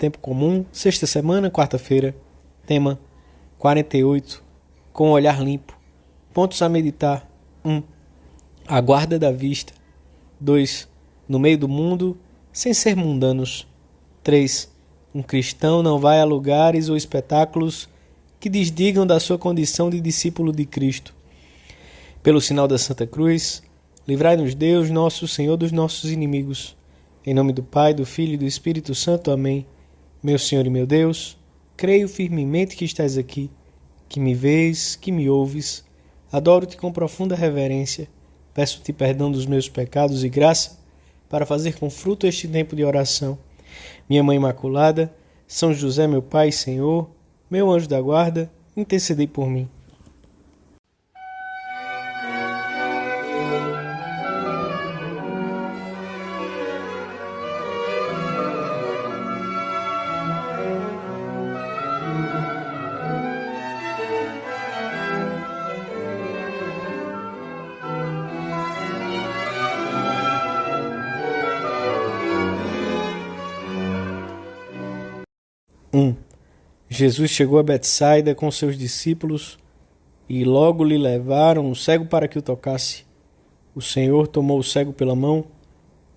Tempo Comum, sexta semana, quarta-feira. Tema 48, com o olhar limpo. Pontos a meditar: 1. A guarda da vista. 2. No meio do mundo, sem ser mundanos. 3. Um cristão não vai a lugares ou espetáculos que desdigam da sua condição de discípulo de Cristo. Pelo sinal da Santa Cruz, livrai-nos Deus, nosso Senhor, dos nossos inimigos. Em nome do Pai, do Filho e do Espírito Santo. Amém. Meu Senhor e meu Deus, creio firmemente que estás aqui, que me vês, que me ouves. Adoro-te com profunda reverência. Peço-te perdão dos meus pecados e graça para fazer com fruto este tempo de oração. Minha Mãe Imaculada, São José, meu Pai e Senhor, meu anjo da guarda, intercedei por mim. Jesus chegou a Betsaida com seus discípulos e logo lhe levaram um cego para que o tocasse. O Senhor tomou o cego pela mão,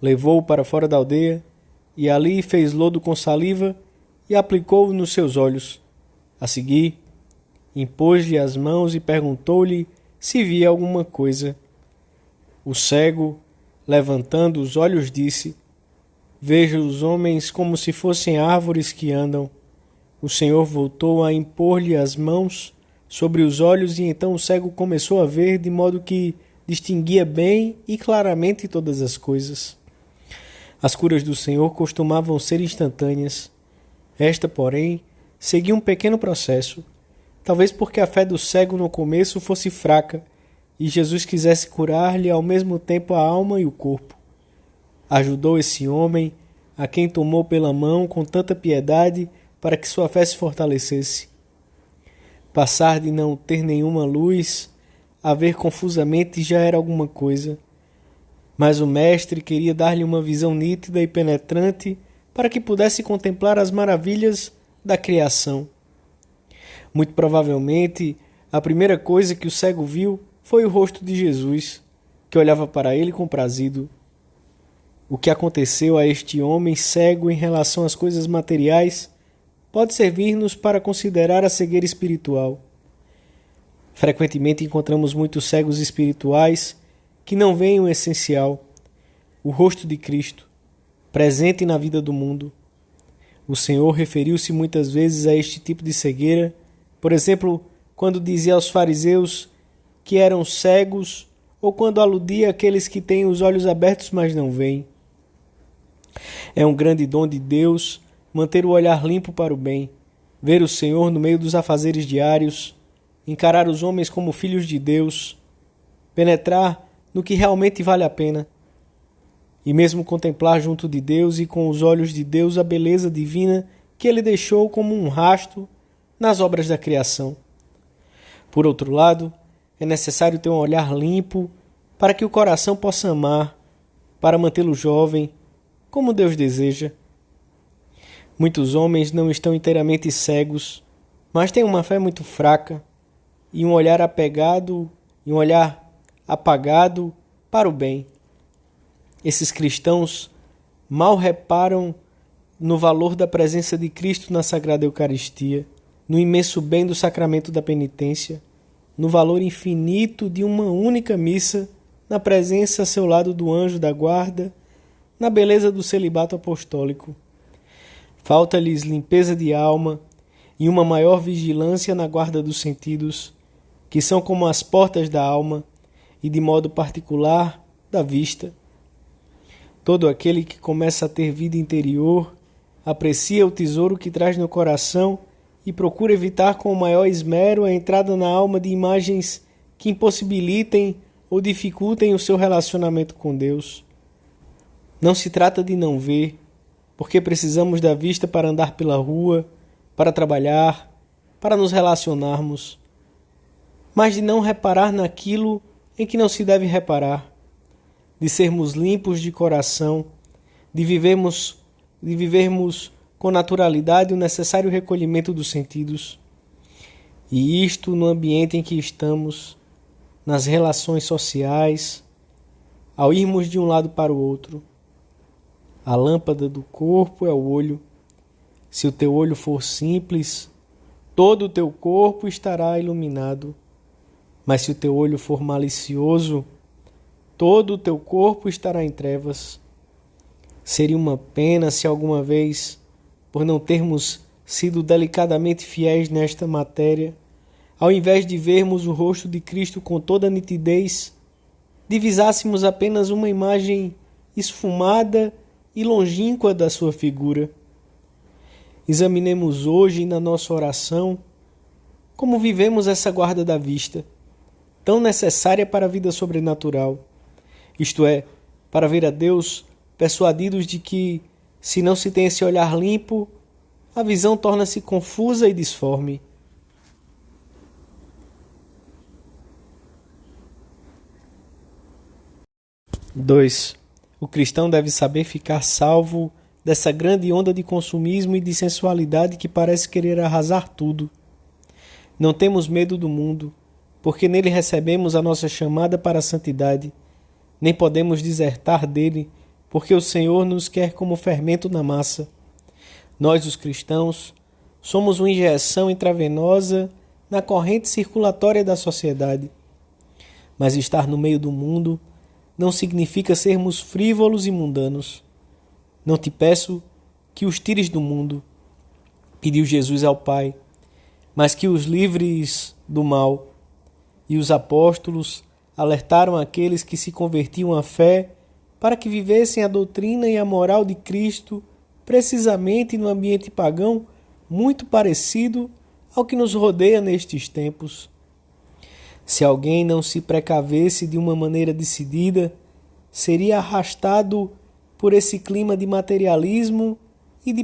levou-o para fora da aldeia e ali fez lodo com saliva e aplicou-o nos seus olhos. A seguir, impôs-lhe as mãos e perguntou-lhe se via alguma coisa. O cego, levantando os olhos, disse: Vejo os homens como se fossem árvores que andam. O Senhor voltou a impor-lhe as mãos sobre os olhos e então o cego começou a ver de modo que distinguia bem e claramente todas as coisas. As curas do Senhor costumavam ser instantâneas. Esta, porém, seguia um pequeno processo, talvez porque a fé do cego no começo fosse fraca e Jesus quisesse curar-lhe ao mesmo tempo a alma e o corpo. Ajudou esse homem, a quem tomou pela mão com tanta piedade, para que sua fé se fortalecesse. Passar de não ter nenhuma luz a ver confusamente já era alguma coisa, mas o mestre queria dar-lhe uma visão nítida e penetrante para que pudesse contemplar as maravilhas da criação. Muito provavelmente, a primeira coisa que o cego viu foi o rosto de Jesus, que olhava para ele comprazido. O que aconteceu a este homem cego em relação às coisas materiais pode servir-nos para considerar a cegueira espiritual. Frequentemente encontramos muitos cegos espirituais que não veem o essencial, o rosto de Cristo, presente na vida do mundo. O Senhor referiu-se muitas vezes a este tipo de cegueira, por exemplo, quando dizia aos fariseus que eram cegos ou quando aludia àqueles que têm os olhos abertos mas não veem. É um grande dom de Deus manter o olhar limpo para o bem, ver o Senhor no meio dos afazeres diários, encarar os homens como filhos de Deus, penetrar no que realmente vale a pena, e mesmo contemplar junto de Deus e com os olhos de Deus a beleza divina que Ele deixou como um rastro nas obras da criação. Por outro lado, é necessário ter um olhar limpo para que o coração possa amar, para mantê-lo jovem, como Deus deseja. Muitos homens não estão inteiramente cegos, mas têm uma fé muito fraca e um olhar apagado para o bem. Esses cristãos mal reparam no valor da presença de Cristo na Sagrada Eucaristia, no imenso bem do sacramento da penitência, no valor infinito de uma única missa, na presença a seu lado do anjo da guarda, na beleza do celibato apostólico. Falta-lhes limpeza de alma e uma maior vigilância na guarda dos sentidos, que são como as portas da alma e, de modo particular, da vista. Todo aquele que começa a ter vida interior aprecia o tesouro que traz no coração e procura evitar com o maior esmero a entrada na alma de imagens que impossibilitem ou dificultem o seu relacionamento com Deus. Não se trata de não ver, porque precisamos da vista para andar pela rua, para trabalhar, para nos relacionarmos, mas de não reparar naquilo em que não se deve reparar, de sermos limpos de coração, de vivermos com naturalidade o necessário recolhimento dos sentidos. E isto no ambiente em que estamos, nas relações sociais, ao irmos de um lado para o outro. A lâmpada do corpo é o olho. Se o teu olho for simples, todo o teu corpo estará iluminado. Mas se o teu olho for malicioso, todo o teu corpo estará em trevas. Seria uma pena se alguma vez, por não termos sido delicadamente fiéis nesta matéria, ao invés de vermos o rosto de Cristo com toda a nitidez, divisássemos apenas uma imagem esfumada e longínqua da sua figura. Examinemos hoje na nossa oração como vivemos essa guarda da vista, tão necessária para a vida sobrenatural, isto é, para ver a Deus persuadidos de que, se não se tem esse olhar limpo, a visão torna-se confusa e disforme. Dois. O cristão deve saber ficar salvo dessa grande onda de consumismo e de sensualidade que parece querer arrasar tudo. Não temos medo do mundo, porque nele recebemos a nossa chamada para a santidade. Nem podemos desertar dele, porque o Senhor nos quer como fermento na massa. Nós, os cristãos, somos uma injeção intravenosa na corrente circulatória da sociedade. Mas estar no meio do mundo não significa sermos frívolos e mundanos. Não te peço que os tires do mundo, pediu Jesus ao Pai, mas que os livres do mal. E os apóstolos alertaram aqueles que se convertiam à fé para que vivessem a doutrina e a moral de Cristo, precisamente no ambiente pagão, muito parecido ao que nos rodeia nestes tempos. Se alguém não se precavesse de uma maneira decidida, seria arrastado por esse clima de materialismo e de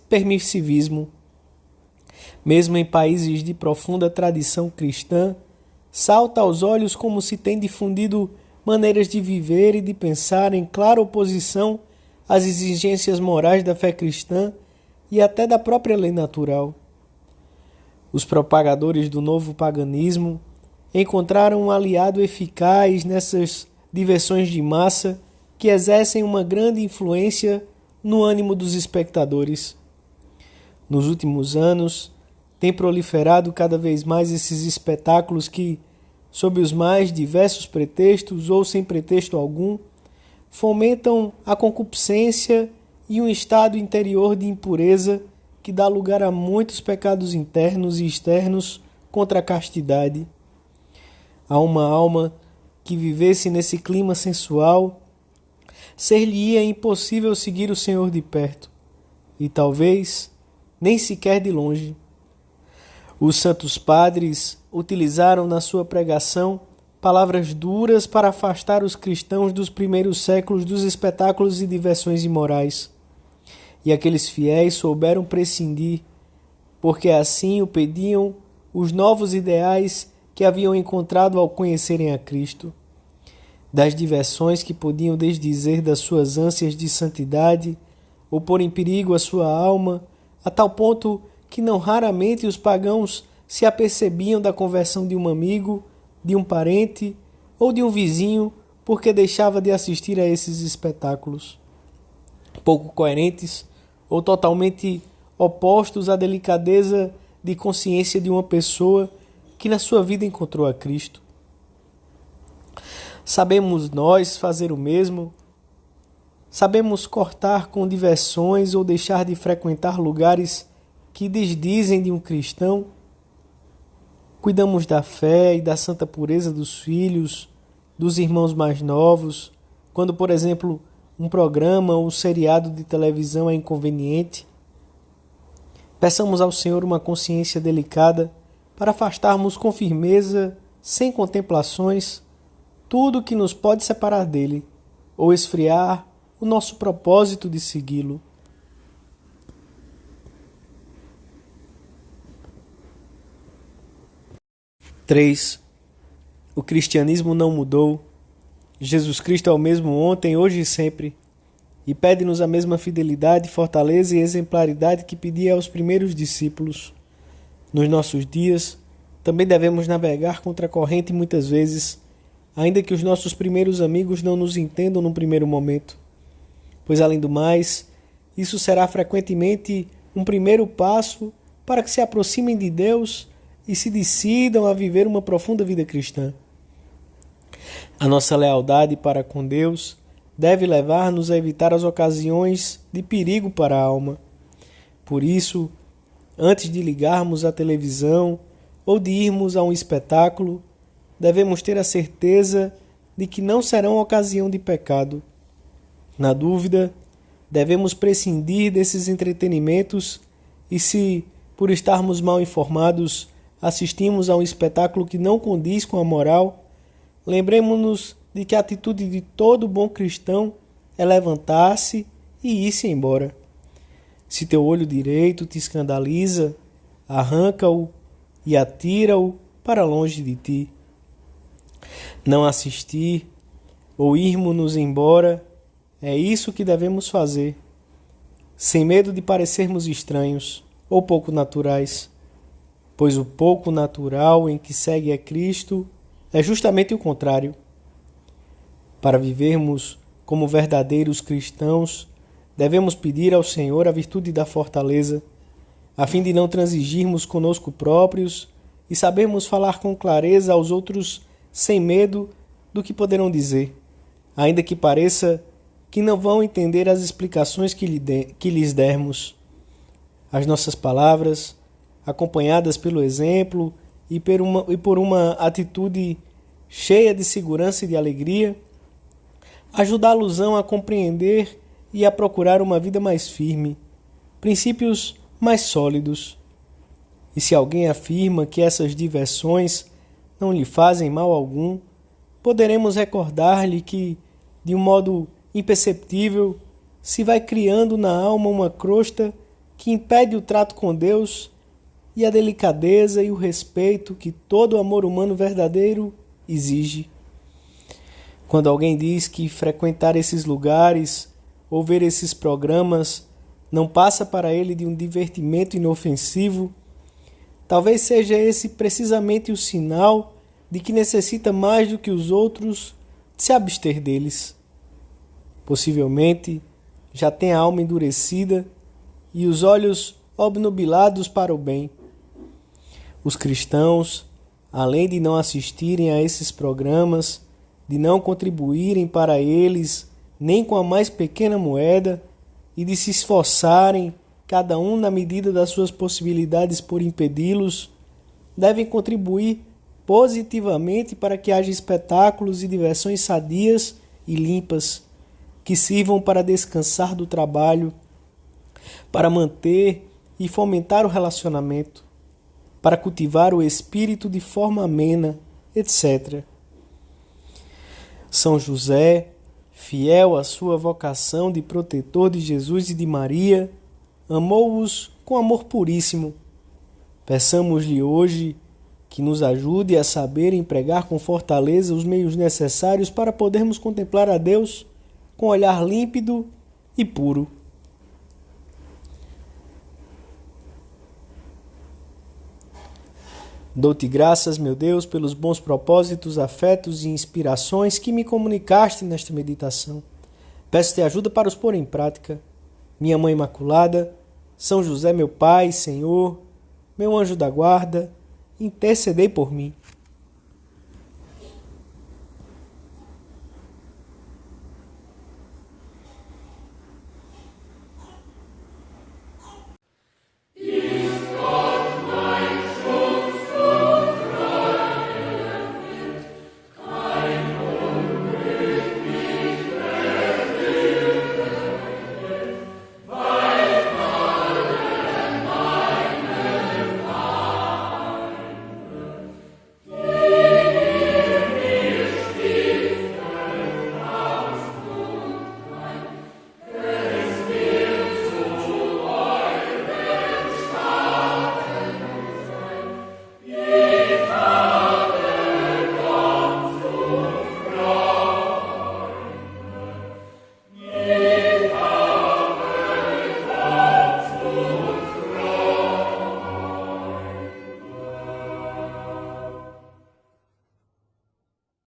permissivismo. Mesmo em países de profunda tradição cristã, salta aos olhos como se tem difundido maneiras de viver e de pensar em clara oposição às exigências morais da fé cristã e até da própria lei natural. Os propagadores do novo paganismo encontraram um aliado eficaz nessas diversões de massa que exercem uma grande influência no ânimo dos espectadores. Nos últimos anos, tem proliferado cada vez mais esses espetáculos que, sob os mais diversos pretextos ou sem pretexto algum, fomentam a concupiscência e um estado interior de impureza que dá lugar a muitos pecados internos e externos contra a castidade. A uma alma que vivesse nesse clima sensual, ser-lhe-ia impossível seguir o Senhor de perto, e talvez nem sequer de longe. Os santos padres utilizaram na sua pregação palavras duras para afastar os cristãos dos primeiros séculos dos espetáculos e diversões imorais. E aqueles fiéis souberam prescindir, porque assim o pediam os novos ideais que haviam encontrado ao conhecerem a Cristo. Das diversões que podiam desdizer das suas ânsias de santidade ou pôr em perigo a sua alma, a tal ponto que não raramente os pagãos se apercebiam da conversão de um amigo, de um parente ou de um vizinho porque deixava de assistir a esses espetáculos. Pouco coerentes ou totalmente opostos à delicadeza de consciência de uma pessoa que na sua vida encontrou a Cristo. Sabemos nós fazer o mesmo? Sabemos cortar com diversões ou deixar de frequentar lugares que desdizem de um cristão? Cuidamos da fé e da santa pureza dos filhos, dos irmãos mais novos, quando, por exemplo, um programa ou um seriado de televisão é inconveniente? Peçamos ao Senhor uma consciência delicada para afastarmos com firmeza, sem contemplações, tudo que nos pode separar dele ou esfriar o nosso propósito de segui-lo. Três. O cristianismo não mudou. Jesus Cristo é o mesmo ontem, hoje e sempre. e pede-nos a mesma fidelidade, fortaleza e exemplaridade que pedia aos primeiros discípulos. Nos nossos dias, também devemos navegar contra a corrente muitas vezes, ainda que os nossos primeiros amigos não nos entendam no primeiro momento. Pois, além do mais, isso será frequentemente um primeiro passo para que se aproximem de Deus e se decidam a viver uma profunda vida cristã. A nossa lealdade para com Deus deve levar-nos a evitar as ocasiões de perigo para a alma. Por isso, antes de ligarmos a televisão ou de irmos a um espetáculo, devemos ter a certeza de que não serão ocasião de pecado. Na dúvida, devemos prescindir desses entretenimentos e, se, por estarmos mal informados, assistimos a um espetáculo que não condiz com a moral, lembremos-nos de que a atitude de todo bom cristão é levantar-se e ir-se embora. Se teu olho direito te escandaliza, arranca-o e atira-o para longe de ti. Não assistir ou irmos-nos embora é isso que devemos fazer, sem medo de parecermos estranhos ou pouco naturais, pois o pouco natural em que segue a Cristo é justamente o contrário. Para vivermos como verdadeiros cristãos, devemos pedir ao Senhor a virtude da fortaleza, a fim de não transigirmos conosco próprios e sabermos falar com clareza aos outros sem medo do que poderão dizer, ainda que pareça que não vão entender as explicações que lhes dermos. As nossas palavras, acompanhadas pelo exemplo e por uma atitude cheia de segurança e de alegria, ajudá-los-ão a compreender e a procurar uma vida mais firme, princípios mais sólidos. E se alguém afirma que essas diversões não lhe fazem mal algum, poderemos recordar-lhe que, de um modo imperceptível, se vai criando na alma uma crosta que impede o trato com Deus e a delicadeza e o respeito que todo amor humano verdadeiro exige. Quando alguém diz que frequentar esses lugares ou ver esses programas não passa para ele de um divertimento inofensivo, talvez seja esse precisamente o sinal de que necessita mais do que os outros de se abster deles. Possivelmente já tem a alma endurecida e os olhos obnubilados para o bem. Os cristãos, além de não assistirem a esses programas, de não contribuírem para eles nem com a mais pequena moeda e de se esforçarem, cada um na medida das suas possibilidades por impedi-los, devem contribuir positivamente para que haja espetáculos e diversões sadias e limpas, que sirvam para descansar do trabalho, para manter e fomentar o relacionamento, para cultivar o espírito de forma amena, etc. São José, fiel à sua vocação de protetor de Jesus e de Maria, amou-os com amor puríssimo. Peçamos-lhe hoje que nos ajude a saber empregar com fortaleza os meios necessários para podermos contemplar a Deus com olhar límpido e puro. Dou-te graças, meu Deus, pelos bons propósitos, afetos e inspirações que me comunicaste nesta meditação. Peço-te ajuda para os pôr em prática. Minha Mãe Imaculada, São José, meu Pai, Senhor, meu anjo da guarda, intercedei por mim.